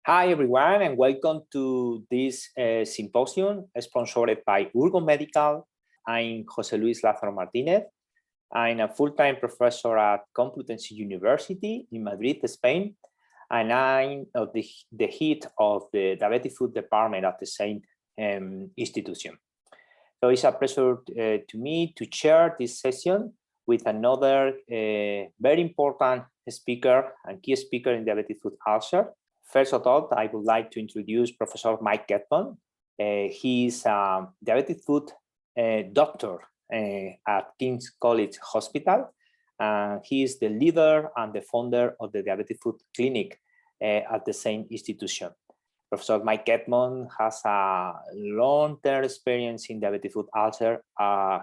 Hi, everyone, and welcome to this symposium sponsored by Urgo Medical. I'm José Luis Lazaro Martinez. I'm a full-time professor at Complutense University in Madrid, Spain, and I'm the head of the diabetic food department at the same institution. So it's a pleasure to me to share this session with another very important speaker and key speaker in diabetic foot ulcer. First of all, I would like to introduce Professor Mike Edmonds. He's a diabetic foot doctor at King's College Hospital. He is the leader and the founder of the diabetic foot clinic at the same institution. Professor Mike Edmonds has a long-term experience in diabetic foot ulcer.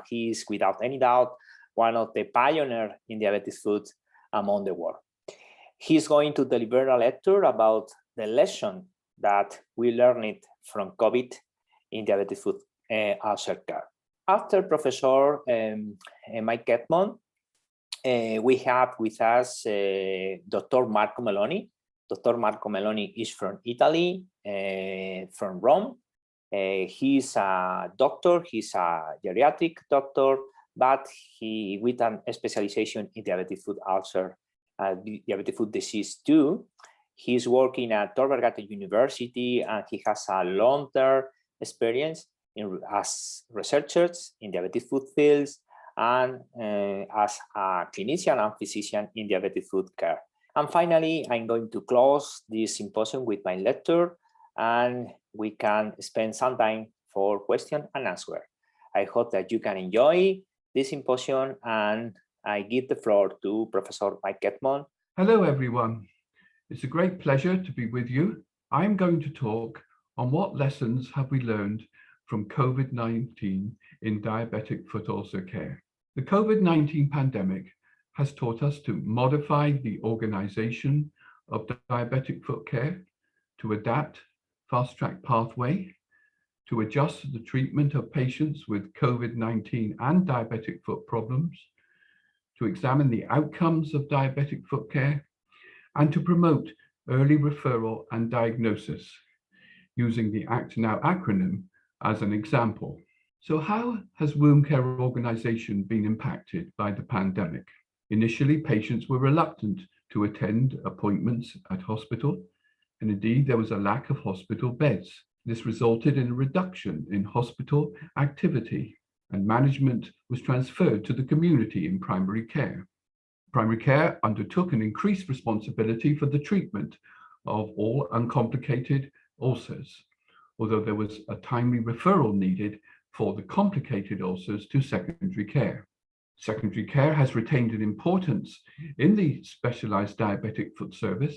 He is, without any doubt, one of the pioneers in diabetic foot among the world. He's going to deliver a lecture about the lesson that we learned from COVID in diabetic foot ulcer care. After Professor Mike Edmonds, we have with us Dr. Marco Meloni. Dr. Marco Meloni is from Italy, from Rome. He's a doctor, he's a geriatric doctor, but he with a specialization in diabetic foot ulcer, diabetic foot disease too. He's working at Tor Vergata University, and he has a long-term experience as researchers in diabetic foot fields and as a clinician and physician in diabetic foot care. And finally, I'm going to close this symposium with my lecture, and we can spend some time for question and answer. I hope that you can enjoy this symposium, and I give the floor to Professor Mike Edmonds. Hello, everyone. It's a great pleasure to be with you. I'm going to talk on what lessons have we learned from COVID-19 in diabetic foot ulcer care. The COVID-19 pandemic has taught us to modify the organization of diabetic foot care, to adapt fast-track pathway, to adjust the treatment of patients with COVID-19 and diabetic foot problems, to examine the outcomes of diabetic foot care, and to promote early referral and diagnosis, using the ACT NOW acronym as an example. So how has wound care organization been impacted by the pandemic? Initially, patients were reluctant to attend appointments at hospital, and indeed there was a lack of hospital beds. This resulted in a reduction in hospital activity, and management was transferred to the community in primary care. Primary care undertook an increased responsibility for the treatment of all uncomplicated ulcers, although there was a timely referral needed for the complicated ulcers to secondary care. Secondary care has retained an importance in the specialized diabetic foot service,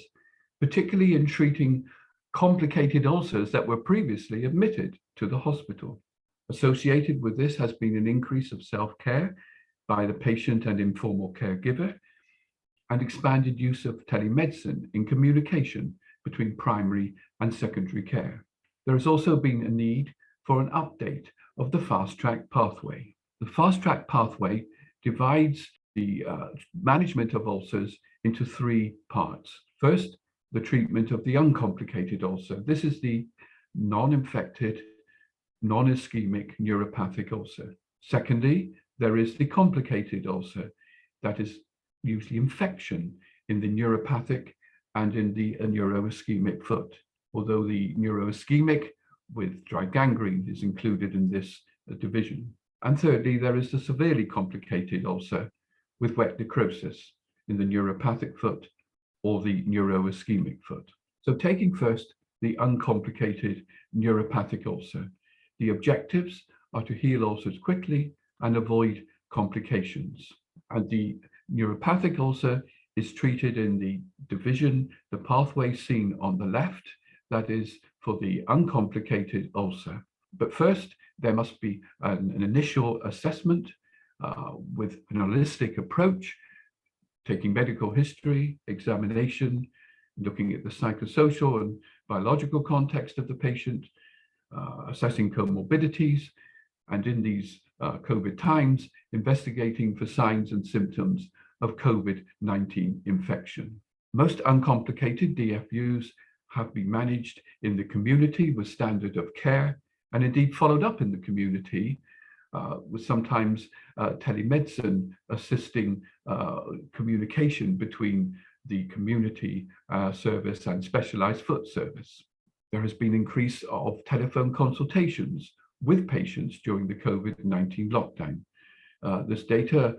particularly in treating complicated ulcers that were previously admitted to the hospital. Associated with this has been an increase of self-care by the patient and informal caregiver, and expanded use of telemedicine in communication between primary and secondary care. There has also been a need for an update of the fast-track pathway. The fast-track pathway divides the management of ulcers into three parts. First, the treatment of the uncomplicated ulcer. This is the non-infected, non-ischemic neuropathic ulcer. Secondly, there is the complicated ulcer, that is usually infection in the neuropathic and in the neuroischemic foot, although the neuroischemic with dry gangrene is included in this division. And thirdly, there is the severely complicated ulcer with wet necrosis in the neuropathic foot or the neuroischemic foot. So taking first the uncomplicated neuropathic ulcer, the objectives are to heal ulcers quickly and avoid complications. And the neuropathic ulcer is treated in the division, the pathway seen on the left, that is for the uncomplicated ulcer. But first, there must be an initial assessment with an holistic approach, taking medical history, examination, looking at the psychosocial and biological context of the patient, assessing comorbidities, and in these COVID times, investigating for signs and symptoms of COVID-19 infection. Most uncomplicated DFUs have been managed in the community with standard of care, and indeed followed up in the community with sometimes telemedicine assisting communication between the community service and specialized foot service. There has been increase of telephone consultations with patients during the COVID-19 lockdown. This data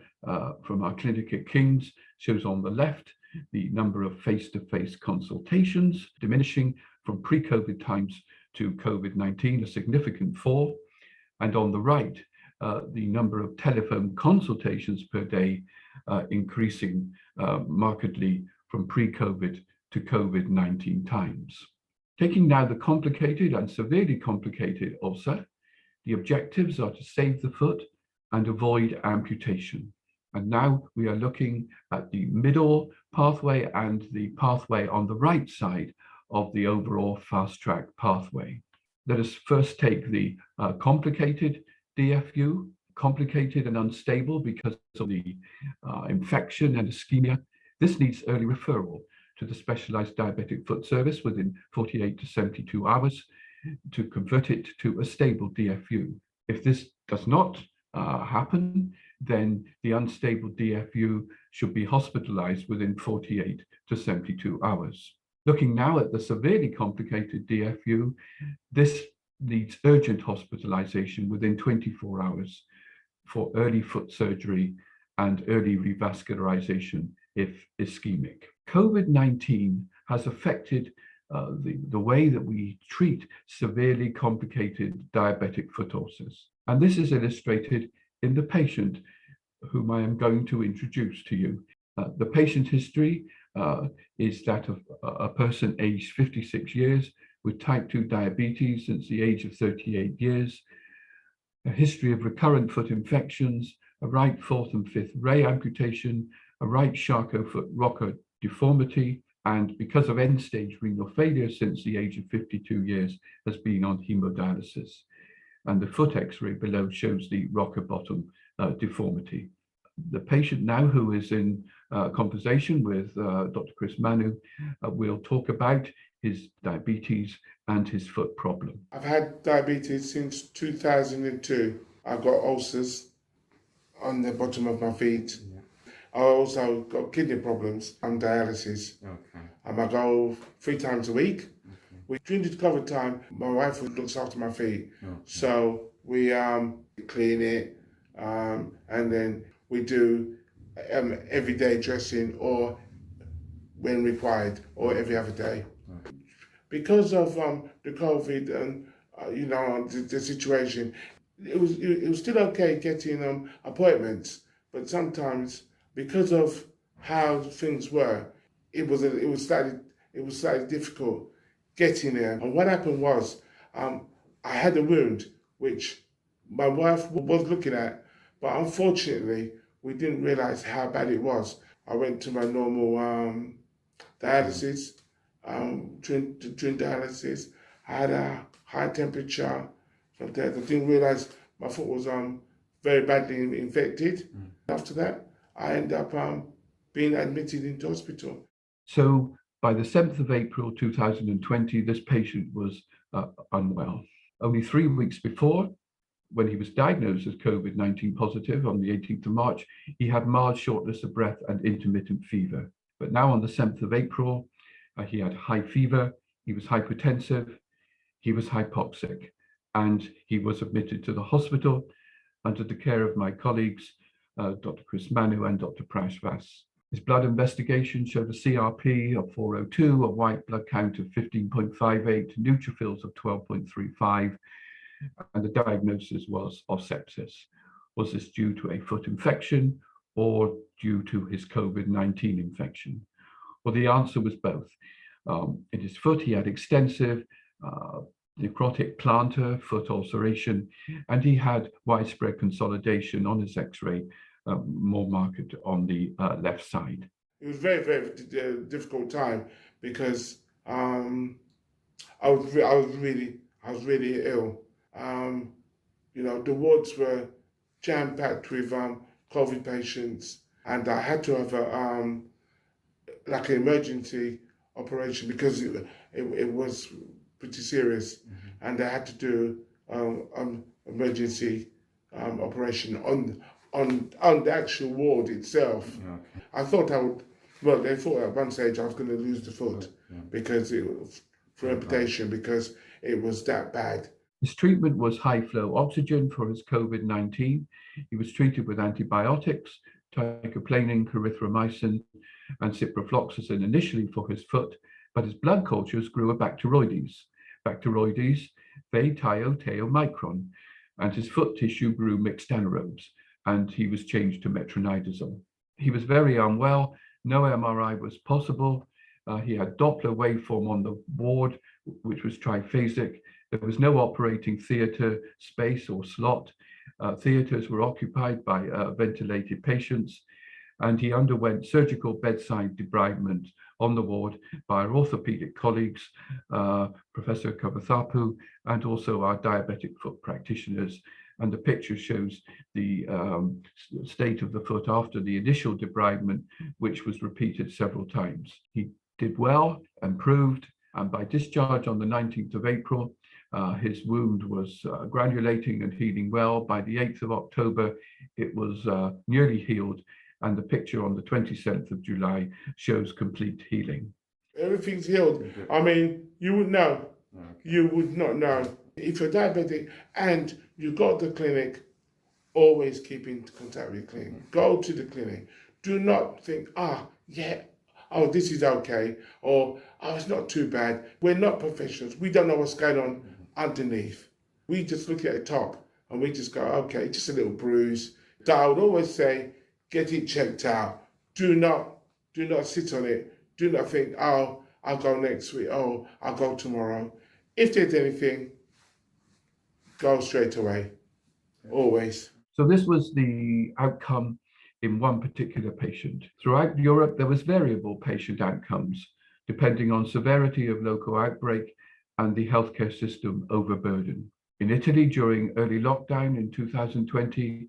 from our clinic at King's shows on the left the number of face-to-face consultations diminishing from pre-COVID times to COVID-19, a significant fall. And on the right, the number of telephone consultations per day increasing markedly from pre-COVID to COVID-19 times. Taking now the complicated and severely complicated ulcer, the objectives are to save the foot and avoid amputation. And now we are looking at the middle pathway and the pathway on the right side of the overall fast-track pathway. Let us first take the complicated DFU, complicated and unstable because of the infection and ischemia. This needs early referral to the specialized diabetic foot service within 48 to 72 hours to convert it to a stable DFU. If this does not happen, then the unstable DFU should be hospitalized within 48 to 72 hours. Looking now at the severely complicated DFU, this needs urgent hospitalization within 24 hours for early foot surgery and early revascularization if ischemic. COVID-19 has affected the way that we treat severely complicated diabetic foot ulcers. And this is illustrated in the patient whom I am going to introduce to you. The patient history is that of a person aged 56 years with type 2 diabetes since the age of 38 years, a history of recurrent foot infections, a right fourth and fifth ray amputation, a right Charcot foot rocker deformity, and because of end-stage renal failure since the age of 52 years, has been on hemodialysis. And the foot x-ray below shows the rocker bottom deformity. The patient now, who is in conversation with Dr. Chris Manu, will talk about his diabetes and his foot problem. I've had diabetes since 2002. I've got ulcers on the bottom of my feet. Yeah. I also got kidney problems. I'm dialysis. Okay. And I go 3 times a week. Okay. During the COVID time, my wife looks after my feet. Okay. So we clean it and then we do everyday dressing or when required or every other day. Okay. Because of the COVID and the situation, it was still okay getting appointments, but sometimes because of how things were, it was slightly difficult getting there. And what happened was, I had a wound which my wife was looking at, but unfortunately we didn't realize how bad it was. I went to my normal dialysis. During dialysis, I had a high temperature. I didn't realize my foot was very badly infected. After that, I ended up being admitted into hospital. So by the 7th of April 2020, this patient was unwell. Only 3 weeks before, when he was diagnosed as COVID-19 positive on the 18th of March, he had mild shortness of breath and intermittent fever. But now on the 7th of April, he had high fever, he was hypertensive, he was hypoxic, and he was admitted to the hospital under the care of my colleagues, Dr. Chris Manu and Dr. Prashvas. His blood investigation showed a CRP of 402, a white blood count of 15.58, neutrophils of 12.35, and the diagnosis was of sepsis. Was this due to a foot infection or due to his COVID-19 infection? Well, the answer was both. In his foot, he had extensive necrotic plantar foot ulceration, and he had widespread consolidation on his X-ray, more marked on the left side. It was very, very difficult time because I was really ill. The wards were jam-packed with COVID patients, and I had to have like an emergency operation because it was pretty serious, and they had to do emergency operation on the actual ward itself. Okay. I thought I would. Well, they thought at one stage I was going to lose the foot because it was for amputation because it was that bad. His treatment was high flow oxygen for his COVID-19. He was treated with antibiotics, teicoplanin, clarithromycin, and ciprofloxacin initially for his foot, but his blood cultures grew a Bacteroides, Veitioteomicron, and his foot tissue grew mixed anaerobes, and he was changed to metronidazole. He was very unwell. No MRI was possible. He had Doppler waveform on the ward, which was triphasic. There was no operating theatre space or slot. Theatres were occupied by ventilated patients, and he underwent surgical bedside debridement on the ward by our orthopedic colleagues, Professor Kavathapu, and also our diabetic foot practitioners. And the picture shows the state of the foot after the initial debridement, which was repeated several times. He did well, improved, and by discharge on the 19th of April, his wound was granulating and healing well. By the 8th of October, it was nearly healed, and the picture on the 27th of July shows complete healing. Everything's healed. I mean, you would know. You would not know. If you're diabetic and you go to the clinic, always keep in contact with the clinic. Go to the clinic. Do not think, this is okay, or it's not too bad. We're not professionals. We don't know what's going on underneath. We just look at the top and we just go, okay, just a little bruise. So I would always say, get it checked out. Do not sit on it. Do not think, I'll go next week. I'll go tomorrow. If there's anything, go straight away, always. So this was the outcome in one particular patient. Throughout Europe, there was variable patient outcomes, depending on severity of local outbreak and the healthcare system overburden. In Italy, during early lockdown in 2020,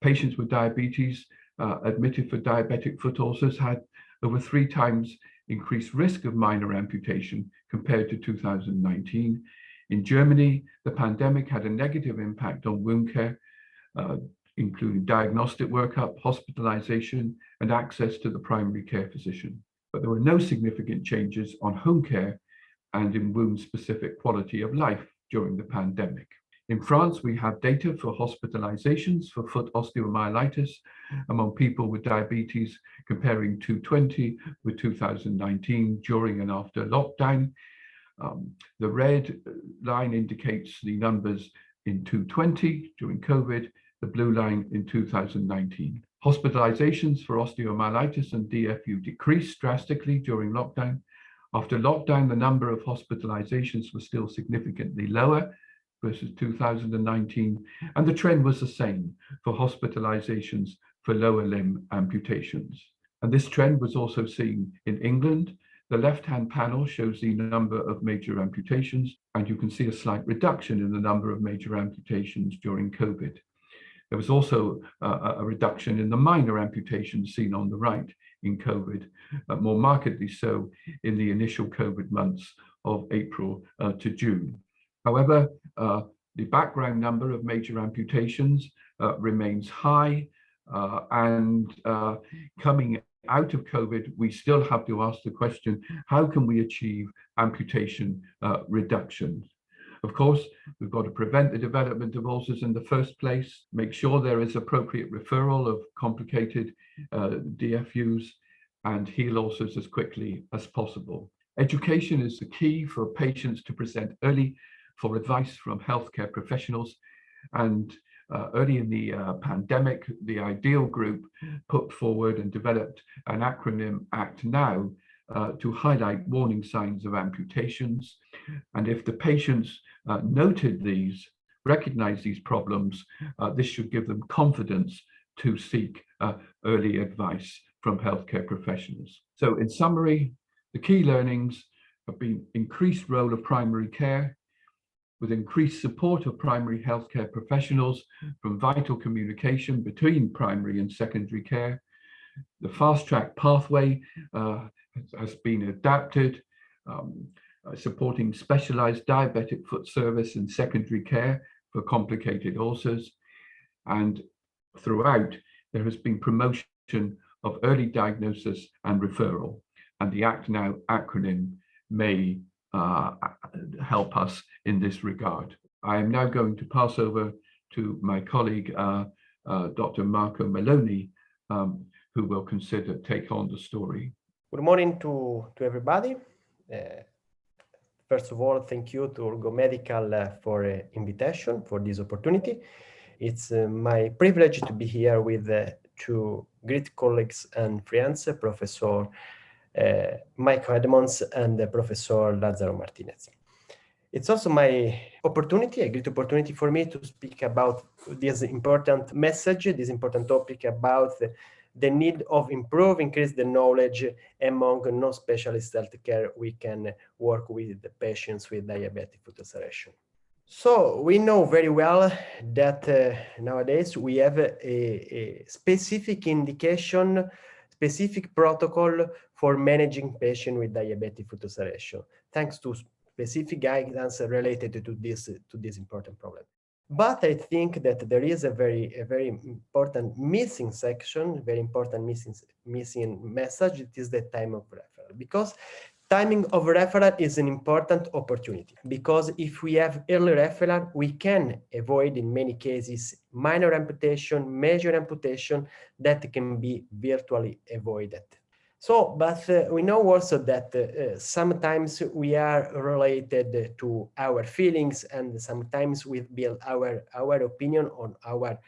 patients with diabetes admitted for diabetic foot ulcers had over 3 times increased risk of minor amputation compared to 2019. In Germany, the pandemic had a negative impact on wound care, including diagnostic workup, hospitalization, and access to the primary care physician. But there were no significant changes on home care and in wound-specific quality of life during the pandemic. In France, we have data for hospitalizations for foot osteomyelitis among people with diabetes, comparing 2020 with 2019 during and after lockdown. The red line indicates the numbers in 2020 during COVID, the blue line in 2019. Hospitalizations for osteomyelitis and DFU decreased drastically during lockdown. After lockdown, the number of hospitalizations was still significantly lower versus 2019, and the trend was the same for hospitalizations for lower limb amputations. And this trend was also seen in England. The left-hand panel shows the number of major amputations, and you can see a slight reduction in the number of major amputations during COVID. There was also a reduction in the minor amputations seen on the right in COVID, more markedly so in the initial COVID months of April to June. However, the background number of major amputations remains high, and coming out of COVID, we still have to ask the question, how can we achieve amputation reduction? Of course, we've got to prevent the development of ulcers in the first place, make sure there is appropriate referral of complicated DFUs, and heal ulcers as quickly as possible. Education is the key for patients to present early for advice from healthcare professionals. And early in the pandemic, the IDEAL group put forward and developed an acronym, ACT NOW, to highlight warning signs of amputations. And if the patients recognized these problems, this should give them confidence to seek early advice from healthcare professionals. So in summary, the key learnings have been increased role of primary care, with increased support of primary healthcare professionals from vital communication between primary and secondary care. The fast track pathway has been adapted supporting specialized diabetic foot service and secondary care for complicated ulcers. And throughout, there has been promotion of early diagnosis and referral. And the ACT NOW acronym may help us in this regard. I am now going to pass over to my colleague, Dr. Marco Meloni, who will take on the story. Good morning to everybody. First of all, thank you to Urgo Medical for invitation, for this opportunity. It's my privilege to be here with two great colleagues and friends, Professor Michael Edmonds and Professor Lazaro Martinez. It's also my opportunity, a great opportunity for me to speak about this important message, this important topic about the need of increase the knowledge among non-specialist healthcare we can work with the patients with diabetic foot ulceration. So we know very well that nowadays we have a specific indication, specific protocol for managing patients with diabetic foot ulceration, thanks to specific guidance related to this important problem. But I think that there is a very important missing section, very important missing message. It is the time of referral, because timing of referral is an important opportunity, because if we have early referral, we can avoid in many cases minor amputation, major amputation that can be virtually avoided. So, but we know also that sometimes we are related to our feelings, and sometimes we build our opinion on our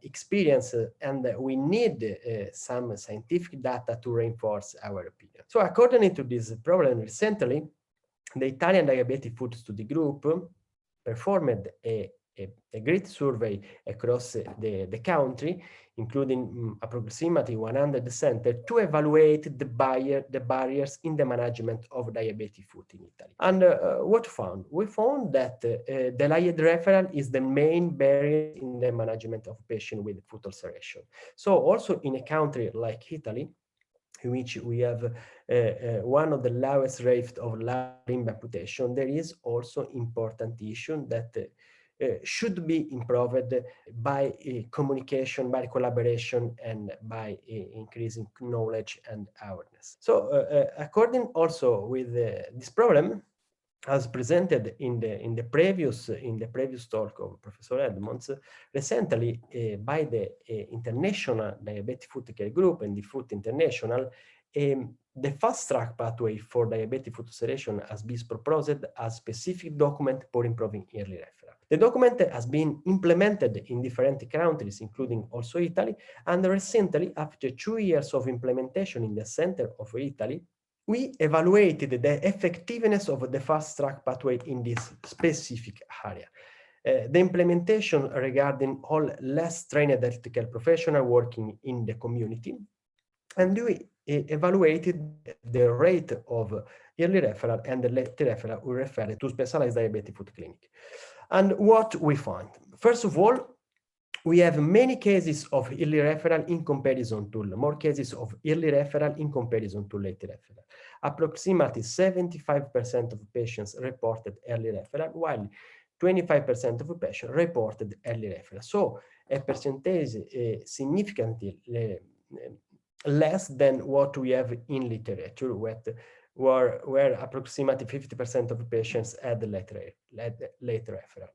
experience, and we need some scientific data to reinforce our opinion. So according to this problem, recently, the Italian Diabetic Foot Study Group performed a great survey across the country, including approximately 100 centers, to evaluate the barriers in the management of diabetic foot in Italy. And what found? We found that delayed referral is the main barrier in the management of patients with foot ulceration. So also in a country like Italy, in which we have one of the lowest rates of limb amputation, there is also important issue that should be improved by communication, by collaboration, and by increasing knowledge and awareness. So according also with this problem, as presented in the previous talk of Professor Edmonds, recently by the International Diabetic Foot Care Group and the Foot International, the fast-track pathway for diabetic foot ulceration has been proposed as a specific document for improving early referral. The document has been implemented in different countries, including also Italy, and recently, after 2 years of implementation in the center of Italy, we evaluated the effectiveness of the fast-track pathway in this specific area. The implementation regarding all less trained healthcare professionals working in the community, and we evaluated the rate of early referral and the late referral we referred to specialized diabetic foot clinic. And what we found? First of all, we have many cases of early referral in comparison to more cases of early referral in comparison to late referral. Approximately 75% of patients reported early referral, while 25% of patients reported early referral. So a percentage significantly less than what we have in literature, where approximately 50% of patients had late referral.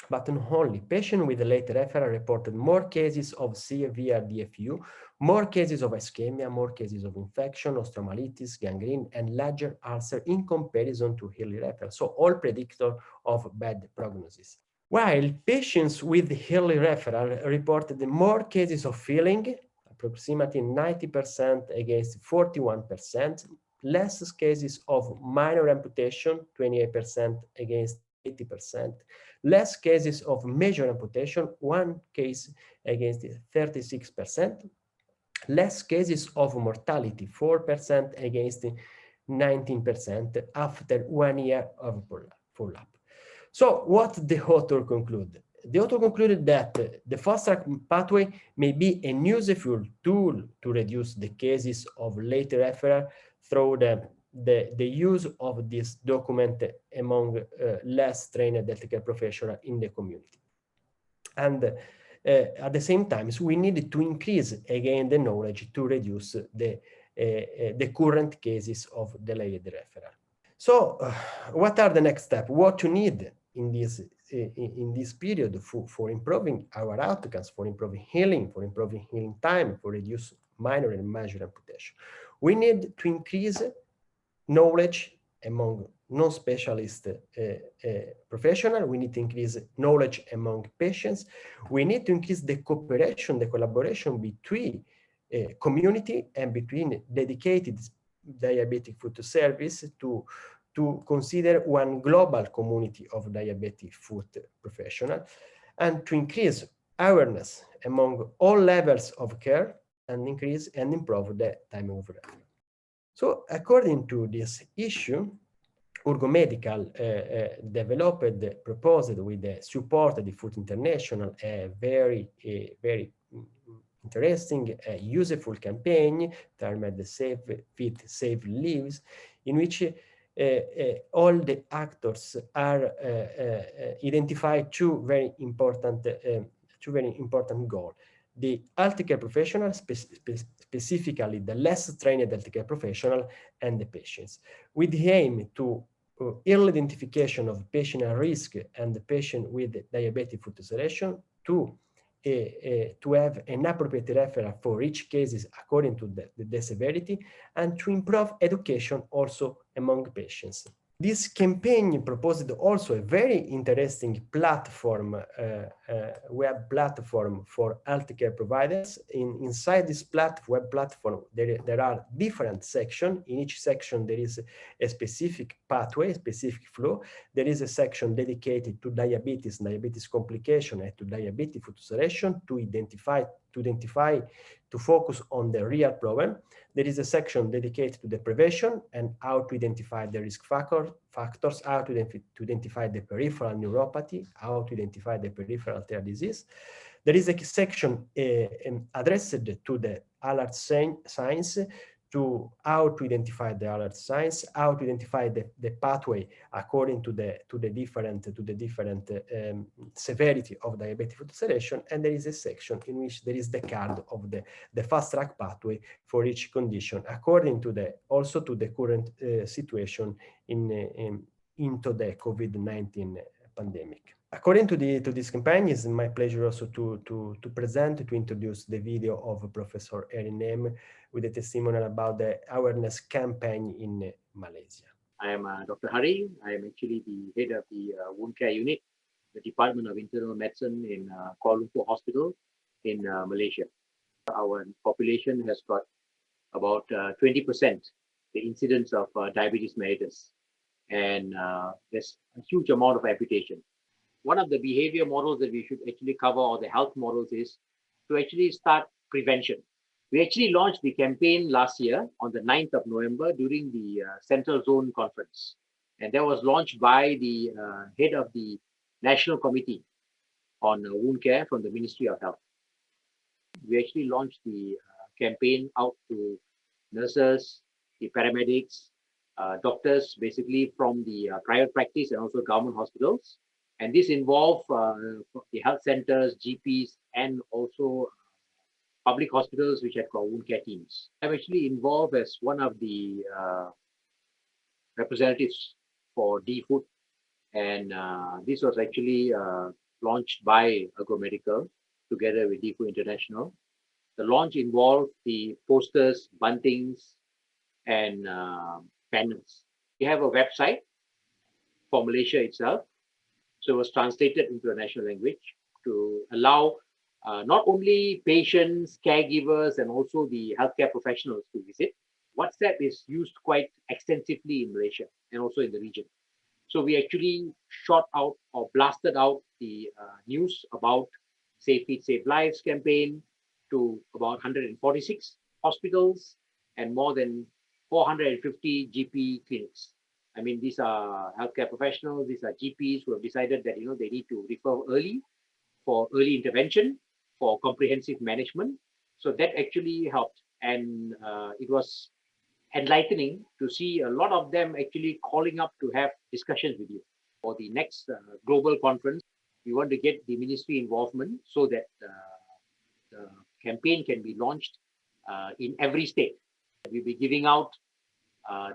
But not only, patients with late referral reported more cases of severe DFU, more cases of ischemia, more cases of infection, osteomyelitis, gangrene, and larger ulcer in comparison to early referral. So all predictor of bad prognosis. While patients with early referral reported more cases of filling, approximately 90% against 41%, less cases of minor amputation, 28% against 80%, less cases of major amputation, 1 case against 36%, less cases of mortality, 4% against 19% after 1 year of follow-up. So what the author concluded? The author concluded that the fast-track pathway may be a useful tool to reduce the cases of late referral through the use of this document among less trained healthcare professionals in the community. And at the same time, so we need to increase again the knowledge to reduce the current cases of delayed referral. So what are the next steps? What you need in this period for improving our outcomes, for improving healing time, for reduce minor and major amputation? We need to increase knowledge among non-specialist professionals. We need to increase knowledge among patients. We need to increase the cooperation, the collaboration between community and between dedicated diabetic foot service to consider one global community of diabetic foot professionals, and to increase awareness among all levels of care and increase and improve the time of referral. So according to this issue, Urgo Medical developed, proposed with the support of the Foot International, a very interesting, useful campaign termed the Save Feet, Save Lives, in which all the actors are identified two very important goals. The healthcare professional, specifically the less trained healthcare professional, and the patients, with the aim to early identification of patient at risk and the patient with diabetic foot ulceration, to have an appropriate referral for each cases according to the severity, and to improve education also among patients. This campaign proposed also a very interesting platform, web platform for healthcare providers. Inside this web platform, there are different sections. In each section, there is a specific pathway, a specific flow. There is a section dedicated to diabetes complication, and to diabetic foot ulceration, to focus on the real problem. There is a section dedicated to the prevention and how to identify the risk factors, how to identify the peripheral neuropathy, how to identify the peripheral arterial disease. There is a section addressed to the alert signs, to how to identify the alert signs, how to identify the pathway according to the different severity of diabetic foot ulceration, and there is a section in which there is the card of the fast track pathway for each condition, according to also to the current situation into the COVID-19 pandemic. According to this campaign, it's my pleasure also to introduce the video of Professor Erinem with a testimonial about the awareness campaign in Malaysia. I am Dr. Hari. I am actually the head of the wound care unit, the Department of Internal Medicine in Kuala Lumpur Hospital in Malaysia. Our population has got about 20% the incidence of diabetes mellitus, and there's a huge amount of amputation. One of the behavior models that we should actually cover, or the health models, is to actually start prevention. We actually launched the campaign last year on the 9th of November during the Central Zone Conference. And that was launched by the head of the National Committee on Wound Care from the Ministry of Health. We actually launched the campaign out to nurses, the paramedics, doctors, basically from the private practice and also government hospitals. And this involved the health centers, GPs, and also public hospitals which had got wound care teams. I'm actually involved as one of the representatives for DFU, and this was actually launched by Urgo Medical together with DFU International. The launch involved the posters, buntings, and banners. We have a website for Malaysia itself. So it was translated into a national language to allow not only patients, caregivers, and also the healthcare professionals to visit. WhatsApp is used quite extensively in Malaysia and also in the region. So we actually shot out or blasted out the news about Save Feet, Save Lives campaign to about 146 hospitals and more than 450 GP clinics. I mean, these are healthcare professionals, these are GPs who have decided that, you know, they need to refer early for early intervention, for comprehensive management. So that actually helped. And it was enlightening to see a lot of them actually calling up to have discussions with you. For the next global conference, we want to get the ministry involvement so that the campaign can be launched in every state. We'll be giving out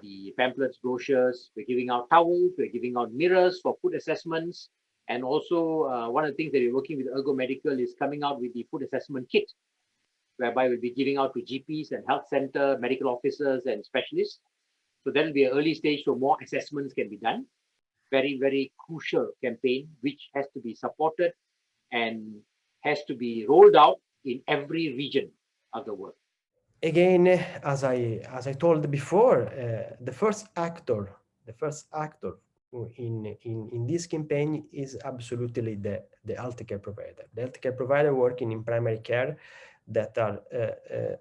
the pamphlets, brochures, we're giving out towels, we're giving out mirrors for food assessments. And also one of the things that we're working with Urgo Medical is coming out with the food assessment kit, whereby we'll be giving out to GPs and health center, medical officers and specialists. So that will be an early stage so more assessments can be done. Very, very crucial campaign, which has to be supported and has to be rolled out in every region of the world. Again, as I told before, the first actor in this campaign is absolutely the healthcare provider. The healthcare provider working in primary care that are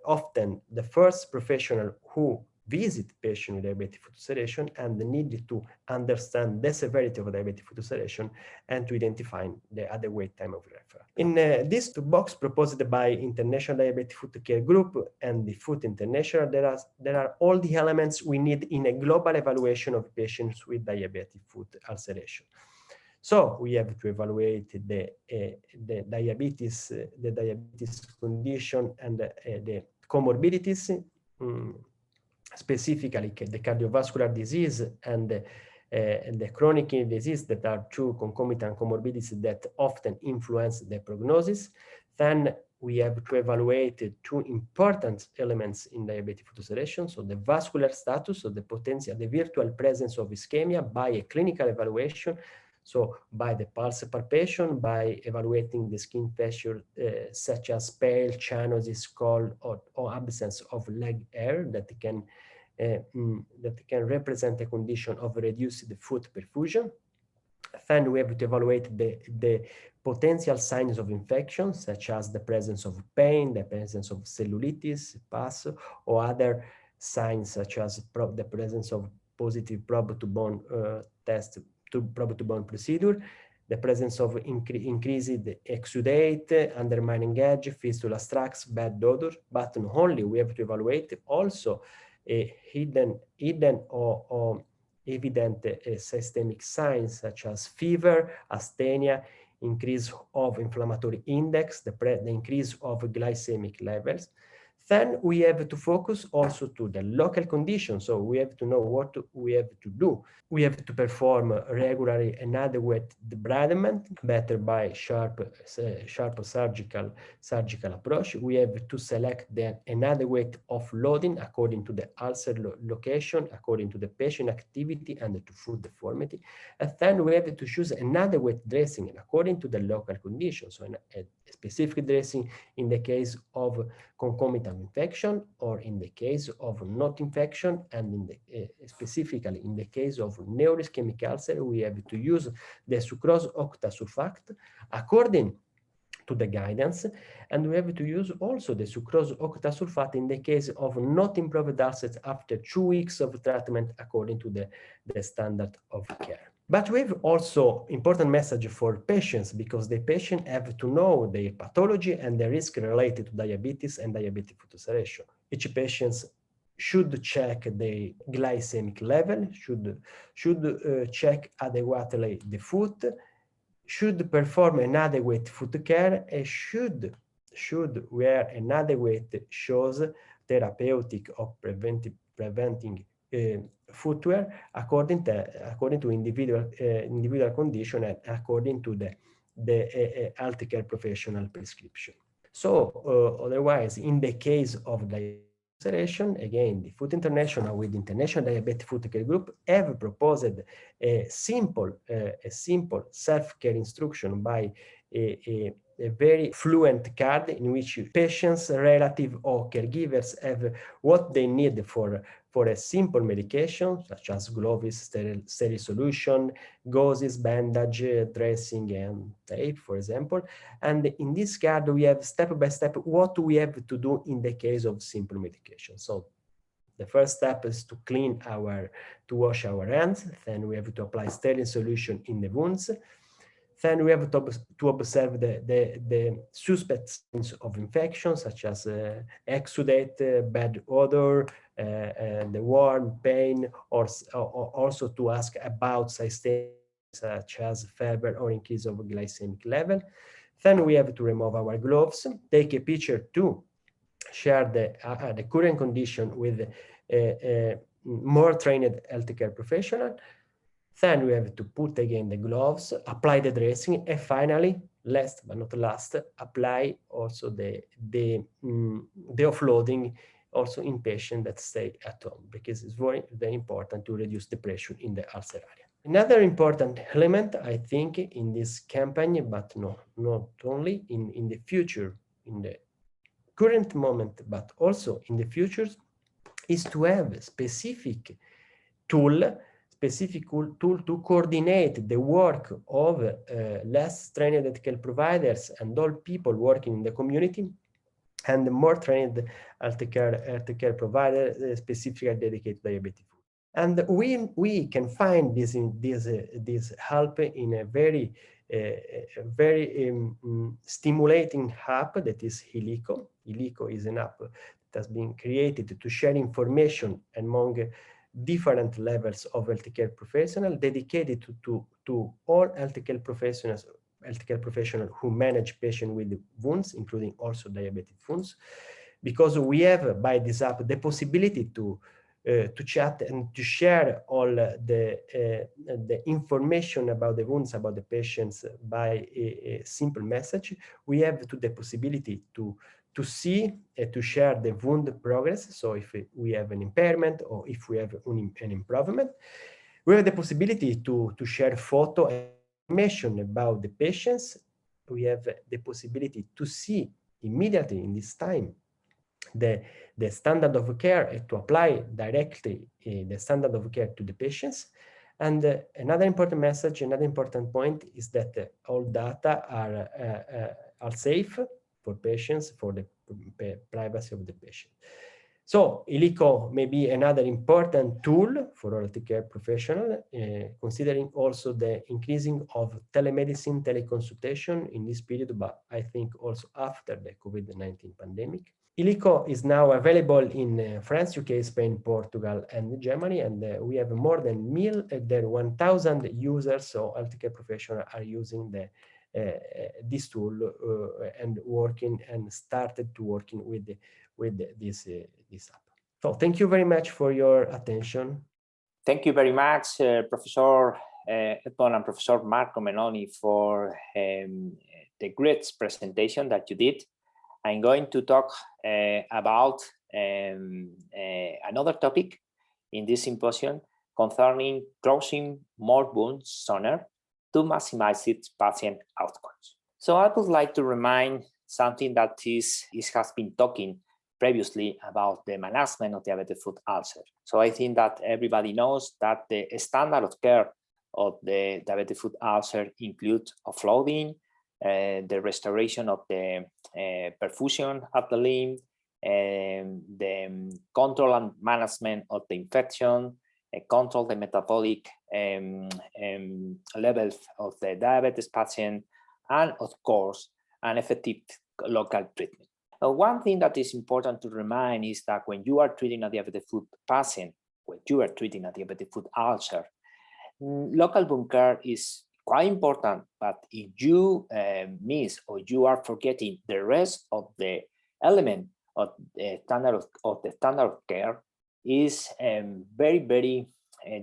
often the first professional who visit patients with diabetic foot ulceration and need to understand the severity of diabetic foot ulceration and to identify the adequate time of referral. In this box proposed by International Diabetic Foot Care Group and the Foot International, there are all the elements we need in a global evaluation of patients with diabetic foot ulceration. So we have to evaluate the diabetes condition and the comorbidities, specifically the cardiovascular disease and the chronic kidney disease that are two concomitant comorbidities that often influence the prognosis. Then we have to evaluate two important elements in diabetic foot ulceration. So the vascular status, so the potential, the virtual presence of ischemia by a clinical evaluation. So by the pulse palpation, by evaluating the skin feature such as pale, cyanosis, cold, or absence of leg hair that can represent a condition of reduced foot perfusion. Then we have to evaluate the potential signs of infection, such as the presence of pain, the presence of cellulitis, pus, or other signs such as the presence of positive probe-to-bone test, probe-to-bone procedure, the presence of increased exudate, undermining edge, fistula tracts, bad odor, but not only, we have to evaluate also a hidden or evident systemic signs such as fever, asthenia, increase of inflammatory index, the increase of glycemic levels. Then we have to focus also to the local conditions. So we have to know what we have to do. We have to perform regularly an adequate debridement, better by sharp surgical approach. We have to select an adequate offloading according to the ulcer location, according to the patient activity and to food deformity. And then we have to choose an adequate dressing according to the local conditions. So a specific dressing in the case of concomitant infection or in the case of not infection, and specifically in the case of neuroischemic ulcer, we have to use the sucrose octasulfate according to the guidance, and we have to use also the sucrose octasulfate in the case of not improved ulcers after 2 weeks of treatment according to the standard of care. But we have also important message for patients, because the patient have to know the pathology and the risk related to diabetes and diabetic foot ulceration. Each patient should check the glycemic level, should check adequately the foot, should perform an adequate foot care, and should wear an adequate shoes, therapeutic or preventing footwear according to individual condition and according to the healthcare professional prescription. So otherwise, in the case of diabetic ulceration, again, the Foot International with International Diabetic Foot Care Group have proposed a simple self-care instruction by a very fluent card in which patients, relative or caregivers have what they need for a simple medication, such as gloves, sterile solution, gauzes, bandage, dressing, and tape, for example. And in this card, we have step by step what we have to do in the case of simple medication. So the first step is to wash our hands. Then we have to apply sterile solution in the wounds. Then we have to observe the suspect signs of infection, such as exudate, bad odor, the warm, pain, or also to ask about side stages such as fever or increase of glycemic level. Then we have to remove our gloves, take a picture to share the current condition with more trained healthcare professional. Then we have to put again the gloves, apply the dressing, and finally, last but not last, apply also the offloading also in patients that stay at home, because it's very, very important to reduce the pressure in the ulcer area. Another important element, I think, in this campaign, but not only in the future, in the current moment, but also in the future, is to have a specific tool to coordinate the work of less trained healthcare providers and all people working in the community, and the more trained healthcare provider specifically dedicated to diabetic food. And we can find this help in a very stimulating app that is Helico. Helico is an app that has been created to share information among different levels of healthcare professionals, dedicated to all healthcare professionals who manage patients with wounds, including also diabetic wounds, because we have by this app the possibility to chat and to share all the information about the wounds, about the patients by a simple message. We have the possibility to see to share the wound progress. So if we have an impairment or if we have an improvement, we have the possibility to share photo and information about the patients. We have the possibility to see immediately in this time the standard of care and to apply directly the standard of care to the patients. And another important message, another important point is that all data are safe for patients, for the privacy of the patient. So Helico may be another important tool for healthcare professionals, considering also the increasing of telemedicine, teleconsultation in this period, but I think also after the COVID-19 pandemic. Helico is now available in France, UK, Spain, Portugal, and Germany, and we have more than 1,000 users, so healthcare professionals are using this tool and started to working with this app. So thank you very much for your attention. Thank you very much, Professor Edmonds and Professor Marco Meloni, for the great presentation that you did. I'm going to talk about another topic in this symposium concerning closing more wounds sooner to maximize its patient outcomes. So I would like to remind something that has been talking previously about the management of diabetic foot ulcer. So I think that everybody knows that the standard of care of the diabetic foot ulcer includes offloading, the restoration of the perfusion of the limb, the control and management of the infection, control the metabolic levels of the diabetes patient, and of course, an effective local treatment. One thing that is important to remind is that when you are treating a diabetic foot patient, when you are treating a diabetic foot ulcer, local wound care is quite important, but if you miss or you are forgetting the rest of the element of the standard of care, is very, very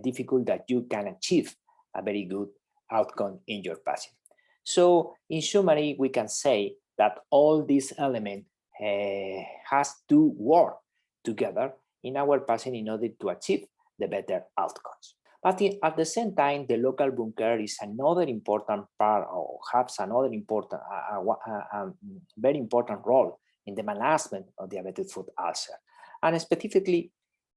difficult that you can achieve a very good outcome in your patient. So in summary, we can say that all these elements has to work together in our patient in order to achieve the better outcomes. But at the same time, the local wound care is another important part, or has another important, very important role in the management of diabetic foot ulcer, and specifically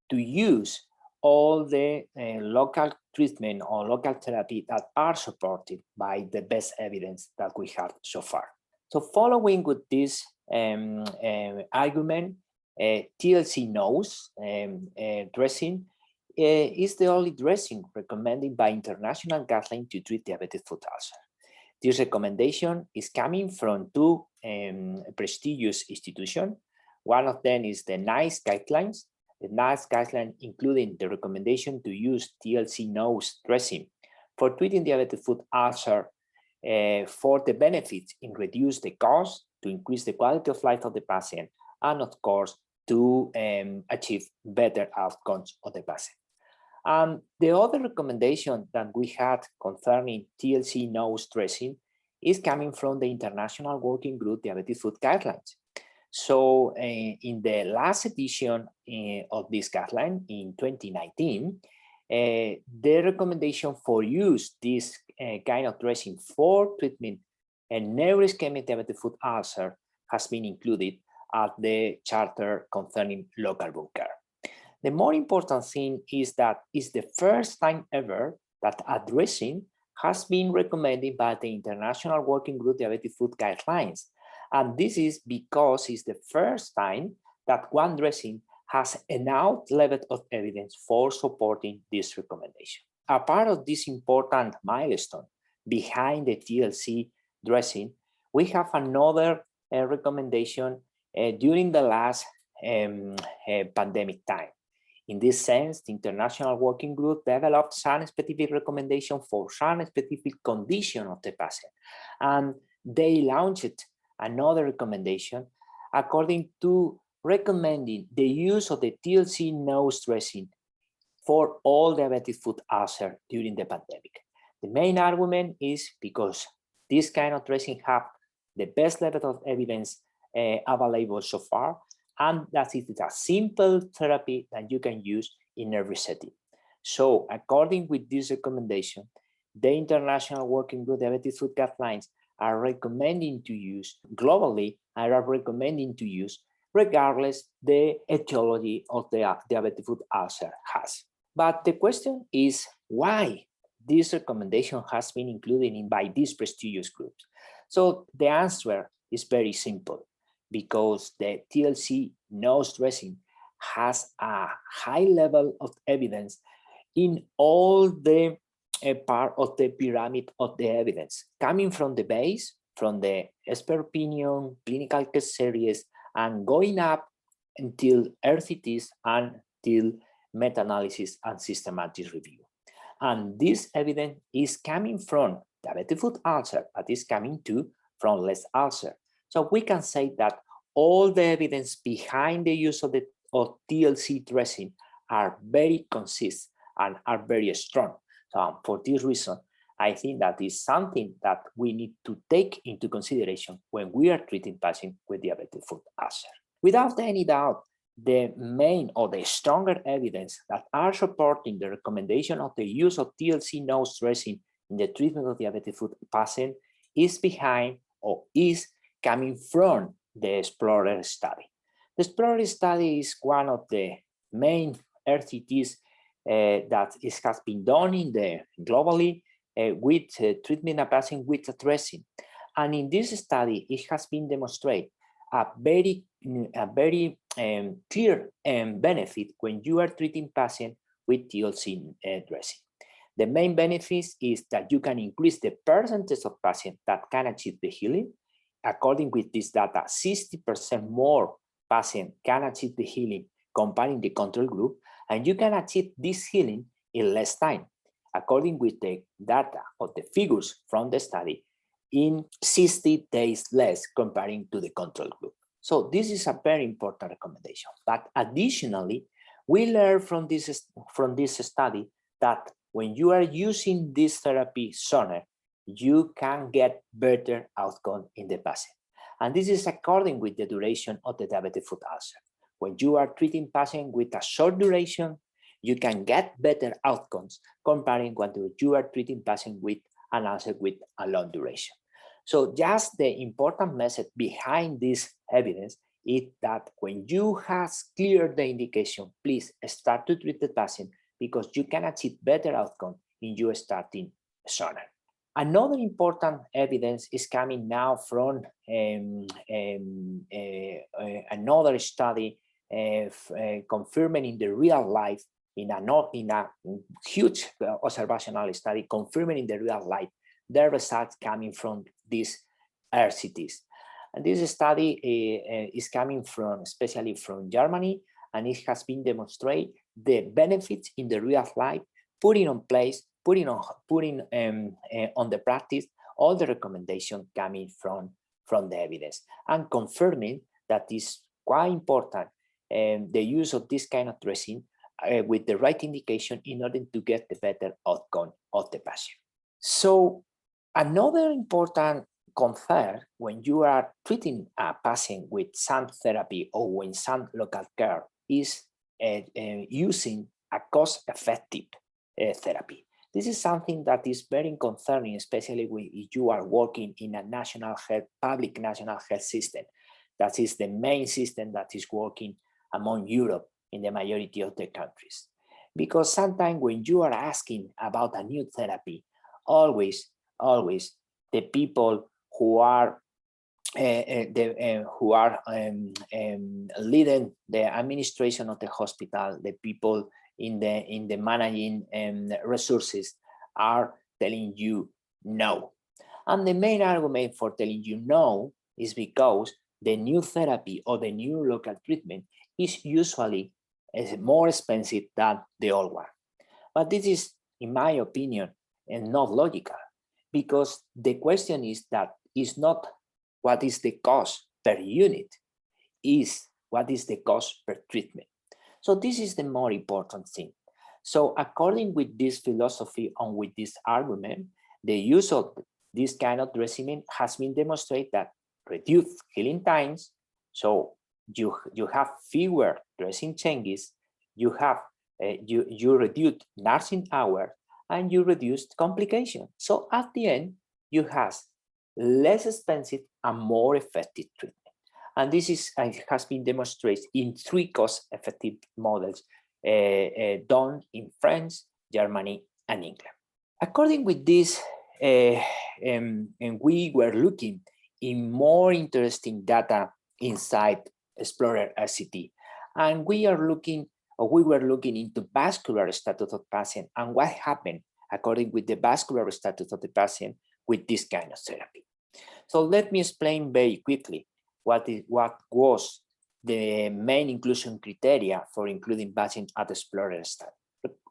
to use all the local treatment or local therapy that are supported by the best evidence that we have so far. So following with this argument, TLC nose dressing is the only dressing recommended by international guidelines to treat diabetic foot ulcer. This recommendation is coming from two prestigious institutions. One of them is the NICE guidelines, the last guideline including the recommendation to use TLC nose dressing for treating diabetic foot ulcer for the benefits in reduce the cost, to increase the quality of life of the patient, and of course, to achieve better outcomes of the patient. The other recommendation that we had concerning TLC nose dressing is coming from the International Working Group Diabetic Foot Guidelines. So in the last edition of this guideline in 2019, the recommendation for use this kind of dressing for treatment and neuroischemic diabetic foot ulcer has been included at the charter concerning local wound care. The more important thing is that it's the first time ever that a dressing has been recommended by the International Working Group Diabetic Foot Guidelines. And this is because it's the first time that one dressing has enough level of evidence for supporting this recommendation. A part of this important milestone behind the TLC dressing, we have another recommendation during the last pandemic time. In this sense, the International Working Group developed some specific recommendation for some specific condition of the patient. And they launched another recommendation according to recommending the use of the TLC nose dressing for all diabetic foot ulcer during the pandemic. The main argument is because this kind of dressing have the best level of evidence available so far, and that it is a simple therapy that you can use in every setting. So according with this recommendation, the International Working Group Diabetic Foot Guidelines are recommending to use globally, are recommending to use regardless the etiology of the diabetic foot ulcer has. But the question is why this recommendation has been included by these prestigious groups. So the answer is very simple, because the TLC nose dressing has a high level of evidence in all the part of the pyramid of the evidence, coming from the base, from the expert opinion, clinical case series, and going up until RCTs and till meta-analysis and systematic review. And this evidence is coming from diabetic foot ulcer, but is coming too from less ulcer. So we can say that all the evidence behind the use of TLC dressing are very consistent and are very strong. So for this reason, I think that is something that we need to take into consideration when we are treating patients with diabetic foot ulcer. Without any doubt, the main or the stronger evidence that are supporting the recommendation of the use of TLC nose dressing in the treatment of diabetic foot patient is behind or is coming from the Explorer study. The Explorer study is one of the main RCTs that has been done globally with treatment of patients with a dressing. And in this study, it has been demonstrated a very clear benefit when you are treating patients with TLC dressing. The main benefit is that you can increase the percentage of patients that can achieve the healing. According with this data, 60% more patients can achieve the healing comparing the control group, and you can achieve this healing in less time, according with the data of the figures from the study, in 60 days less comparing to the control group. So this is a very important recommendation. But additionally, we learned from this study that when you are using this therapy sooner, you can get better outcome in the patient. And this is according with the duration of the diabetic foot ulcer. When you are treating patients with a short duration, you can get better outcomes comparing when you are treating patients with an ulcer with a long duration. So just the important message behind this evidence is that when you have cleared the indication, please start to treat the patient because you can achieve better outcome in you starting sooner. Another important evidence is coming now from another study confirming in the real life, in a huge observational study, confirming in the real life the results coming from these RCTs. And this study is coming from, especially from Germany, and it has been demonstrated the benefits in the real life, putting on the practice all the recommendations coming from the evidence, and confirming that is quite important the use of this kind of dressing with the right indication in order to get the better outcome of the patient. So another important concern when you are treating a patient with some therapy or when some local care is using a cost-effective therapy. This is something that is very concerning, especially if you are working in a public national health system. That is the main system that is working among Europe in the majority of the countries. Because sometimes when you are asking about a new therapy, always the people who are leading the administration of the hospital, the people in the managing resources are telling you no. And the main argument for telling you no is because the new therapy or the new local treatment is usually more expensive than the old one. But this is, in my opinion, not logical, because the question is not what is the cost per unit, is what is the cost per treatment. So this is the more important thing. So according with this philosophy and with this argument, the use of this kind of dressing has been demonstrated that reduce healing times. So you have fewer dressing changes, you have you reduce nursing hours, and you reduce complications. So at the end, you have less expensive and more effective treatment. And this has been demonstrated in 3 cost-effective models done in France, Germany, and England. According with this, and we were looking in more interesting data inside Explorer RCT, and we were looking into vascular status of patient and what happened according with the vascular status of the patient with this kind of therapy. So let me explain very quickly what was the main inclusion criteria for including patients at the Explorer study.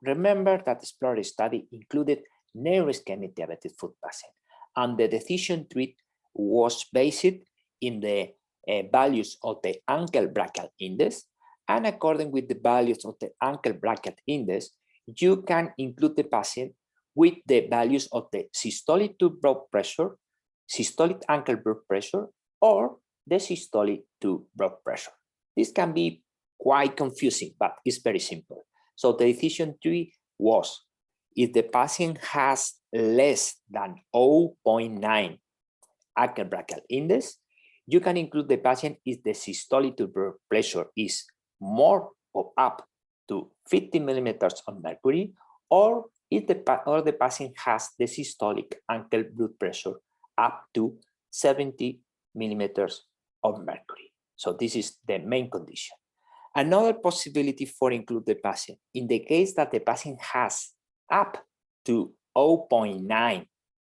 Remember that the Explorer study included neuroischemic diabetic foot patient, and the decision tree was based in the values of the ankle brachial index, and according with the values of the ankle brachial index, you can include the patient with the values of the systolic blood pressure, systolic ankle blood pressure, or the systolic blood pressure. This can be quite confusing, but it's very simple. So the decision tree was, if the patient has less than 0.9 ankle brachial index, you can include the patient if the systolic blood pressure is more or up to 50 millimeters of mercury, or if the patient has the systolic ankle blood pressure up to 70 millimeters of mercury. So this is the main condition. Another possibility for include the patient, in the case that the patient has up to 0.9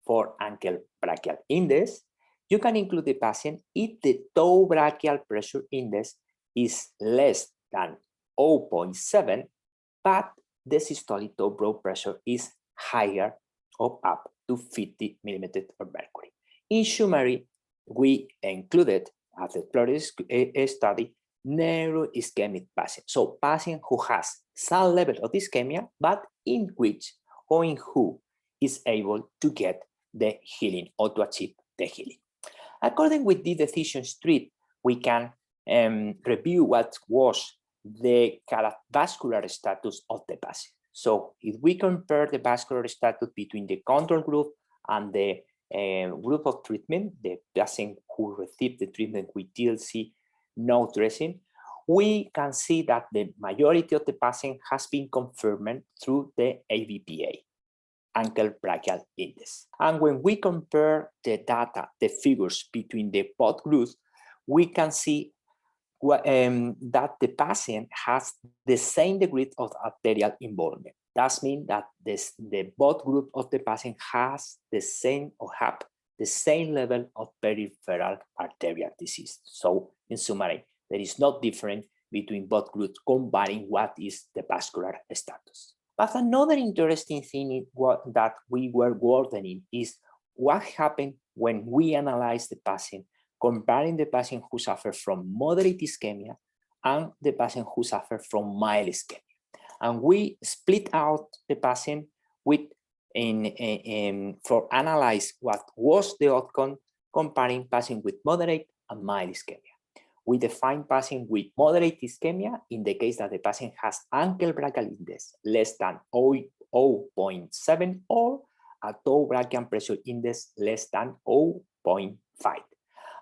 for ankle brachial index, you can include the patient if the toe brachial pressure index is less than 0.7, but the systolic toe blood pressure is higher or up to 50 millimeters of mercury. In summary, we included as a Explorer study neuroischemic patients. So patient who has some level of ischemia, but in which or in who is able to get the healing or to achieve the healing. According with the decision tree, we can review what was the vascular status of the patient. So if we compare the vascular status between the control group and the group of treatment, the patient who received the treatment with TLC, no dressing, we can see that the majority of the patient has been confirmed through the ABPA, ankle brachial index. And when we compare the data, the figures between the both groups, we can see that the patient has the same degree of arterial involvement. That means that the both group of the patient has the same or have the same level of peripheral arterial disease. So in summary, there is no difference between both groups, comparing what is the vascular status. But another interesting thing that we were working is what happened when we analyze the patient, comparing the patient who suffers from moderate ischemia and the patient who suffers from mild ischemia. And we split out the patient with for analyze what was the outcome comparing patient with moderate and mild ischemia. We define patient with moderate ischemia in the case that the patient has ankle brachial index less than 0.7 or a toe brachial pressure index less than 0.5.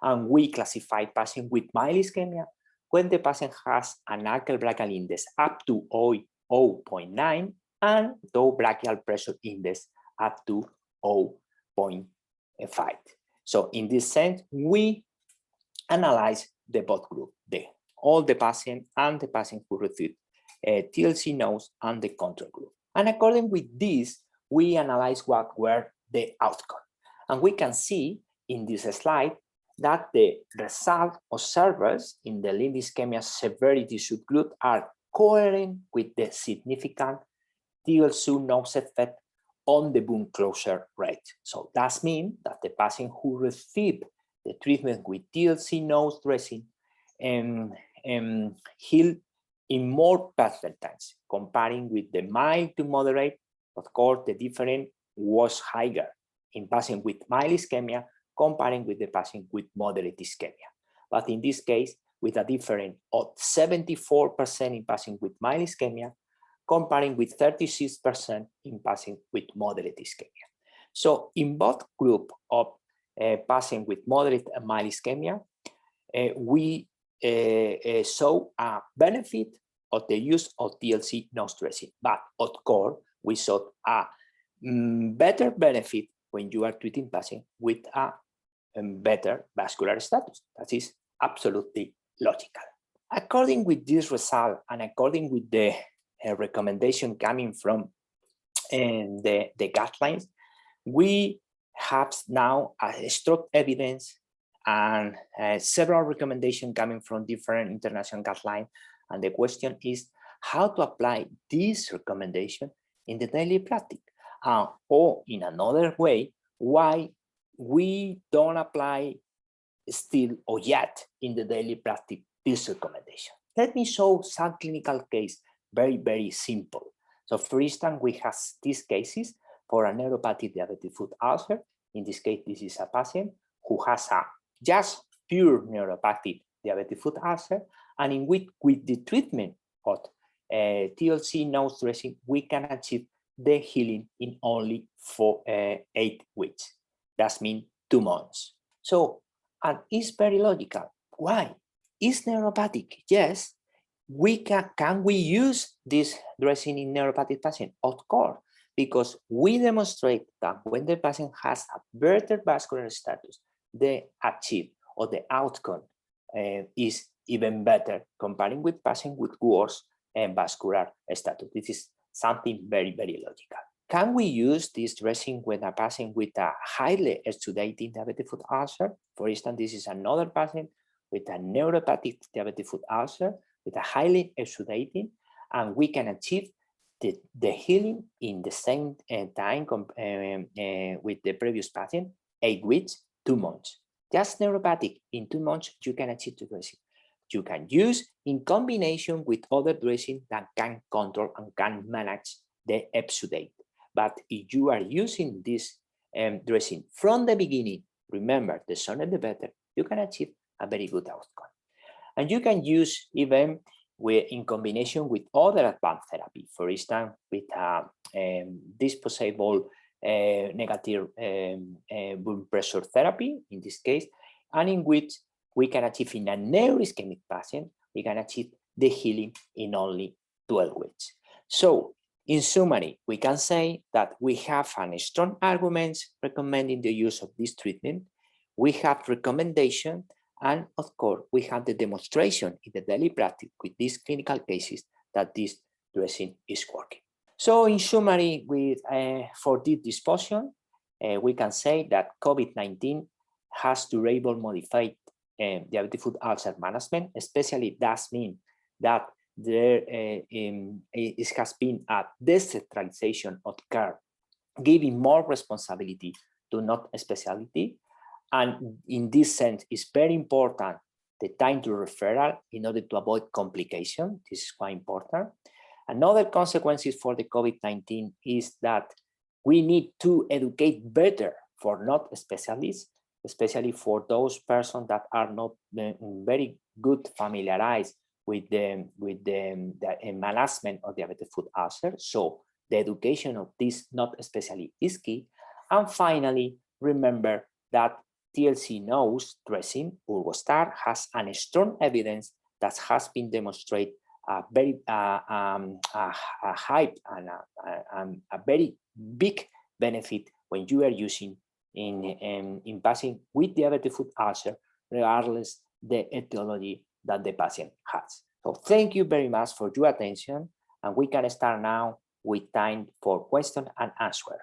And we classify patient with mild ischemia when the patient has an ankle brachial index up to 0.9 and toe brachial pressure index up to 0.5. So in this sense, we analyze the both group, all the patient and the patient who received TLC nose and the control group. And according with this, we analyze what were the outcome. And we can see in this slide that the result observed in the limb ischemia severity subgroup are coherent with the significant TLC nose effect on the bone closure rate. So that means that the patient who received the treatment with TLC nose dressing healed in more percentages, comparing with the mild to moderate. Of course, the difference was higher in patient with mild ischemia comparing with the patient with moderate ischemia. But in this case, with a difference of 74% in patient with mild ischemia, comparing with 36% in patient with moderate ischemia. So in both group of patient with moderate and mild ischemia, we saw a benefit of the use of TLC nose dressing, but of course, we saw a better benefit when you are treating patient with a better vascular status. That is absolutely logical. According with this result and according with the recommendation coming from the guidelines, we have now a strong evidence and several recommendations coming from different international guidelines. And the question is how to apply this recommendation in the daily practice, or in another way, why we don't apply still or yet in the daily practice this recommendation. Let me show some clinical case, very, very simple. So for instance, we have these cases for a neuropathic diabetic foot ulcer. In this case, this is a patient who has a just pure neuropathic diabetic foot ulcer, and in which with the treatment of TLC nose dressing, we can achieve the healing in only 8 weeks. That means 2 months. So, and it's very logical. Why? It's neuropathic. Yes, we can we use this dressing in neuropathic patient? Of course, because we demonstrate that when the patient has a better vascular status, the achieve or the outcome is even better comparing with patient with worse vascular status. This is something very, very logical. Can we use this dressing with a patient with a highly exudating diabetic foot ulcer? For instance, this is another patient with a neuropathic diabetic foot ulcer with a highly exudating, and we can achieve the healing in the same time with the previous patient, 8 weeks, 2 months. Just neuropathic, in 2 months, you can achieve the dressing. You can use in combination with other dressing that can control and can manage the exudate. But if you are using this dressing from the beginning, remember, the sooner the better, you can achieve a very good outcome. And you can use even in combination with other advanced therapy, for instance, with disposable negative blood pressure therapy, in this case, and in which we can achieve in a neuroischemic patient, we can achieve the healing in only 12 weeks. So, in summary, we can say that we have strong arguments recommending the use of this treatment. We have recommendation, and of course, we have the demonstration in the daily practice with these clinical cases that this dressing is working. So, in summary, for this discussion, we can say that COVID-19 has durable modified diabetic foot ulcer management, especially that means that it has been a decentralization of care, giving more responsibility to not specialty. And in this sense, it's very important the time to referral in order to avoid complication. This is quite important. Another consequences for the COVID-19 is that we need to educate better for not specialists, especially for those persons that are not very good familiarized with the management of diabetic foot ulcer. So the education of this not specialist is key. And finally, remember that TLC nose dressing, Urgo Star, has a strong evidence that has been demonstrated a very hype and a very big benefit when you are using in passing with diabetic foot ulcer, regardless the etiology that the patient has. So thank you very much for your attention, and we can start now with time for question and answer.